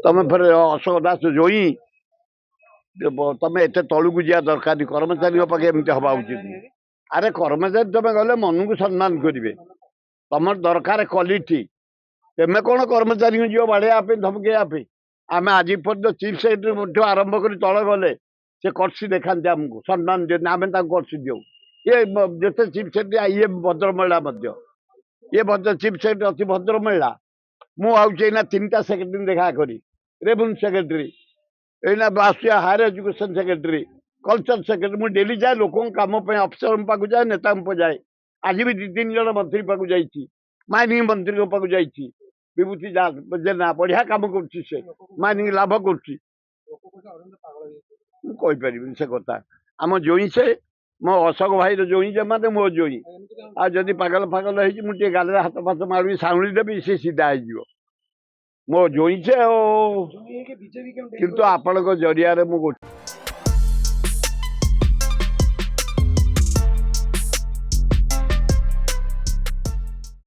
ତମେ ଫେରେ ଅଶୋକ ଦାସ ଜୋଇଁ ତମେ ଏତେ ତଳକୁ ଯିବା ଦରକାର ନାହିଁ। କର୍ମଚାରୀଙ୍କ ପାଖେ ଏମିତି ହବା ଉଚିତ। ଆରେ କର୍ମଚାରୀ ତମେ ଗଲେ ମନକୁ ସମ୍ମାନ କରିବେ। ତମର ଦରକାର କ୍ୱାଲିଟି। ତମେ କଣ କର୍ମଚାରୀଙ୍କୁ ଯିବ ବାଡ଼େଇବା ପାଇଁ ଧମକେଇବା ପାଇଁ? ଆମେ ଆଜି ପର୍ଯ୍ୟନ୍ତ ଚିଫ୍ ସେକ୍ରେଟାରୀ ଆରମ୍ଭ କରି ତଳେ ଗଲେ ସେ କର୍ସି ଦେଖାନ୍ତି ଆମକୁ, ସମ୍ମାନ ଦିଅନ୍ତି, ଆମେ ତାଙ୍କୁ କର୍ସି ଦେଉ। ଇଏ ଯେତେ ଚିଫ୍ ସେକ୍ରେଟାରୀ ଇଏ ଭଦ୍ର ମହିଳା ମଧ୍ୟ, ଇଏ ଭଦ୍ର ଚିଫ୍ ସେକ୍ରେଟାରୀ ଅଛି ଭଦ୍ର ମହିଳା। ମୁଁ ଆଉଛି ଏଇନା 3ଟା ସେକ୍ରେଟାରୀ ଦେଖା କରି, ରେଭେନ୍ୟୁ ସେକ୍ରେଟାରୀ, ଏଇନା ଆସୁଛି higher education secretary, culture secretary. ମୁଁ ଡେଲି ଯାଏ ଲୋକଙ୍କ କାମ ପାଇଁ, ଅଫିସରଙ୍କ ପାଖକୁ ଯାଏ, ନେତାଙ୍କ ପାଖକୁ ଯାଏ। ଆଜି ବି 2-3 ଜଣ ମନ୍ତ୍ରୀ ପାଖକୁ ଯାଇଛି, ମାଇନିଂ ମନ୍ତ୍ରୀଙ୍କ ପାଖକୁ ଯାଇଛି। ବିଭୂତି ଜେନା ବଢିଆ କାମ କରୁଛି, ସେ ମାଇନିଂ ଲାଭ କରୁଛି। ମୁଁ କହିପାରିବିନି ସେ କଥା। ଆମ ଜୋଇଁ ସେ, ମୋ ଅଶୋକ ଭାଇର ଜୋଇଁ ଯେମାନେ ମୋ ଜୋଇଁ। ଆଉ ଯଦି ପାଗଲ ଫାଗଲ ହେଇଛି ମୁଁ ଟିକେ ଗାଲରେ ହାତ ଫାତ ମାରିବି, ସାଉଁଳି ଦେବି, ସେ ସିଧା ହେଇଯିବ। ମୋ ଜୋଇଁ ସେ। କିନ୍ତୁ ଆପଣଙ୍କ ଜରିଆରେ ମୁଁ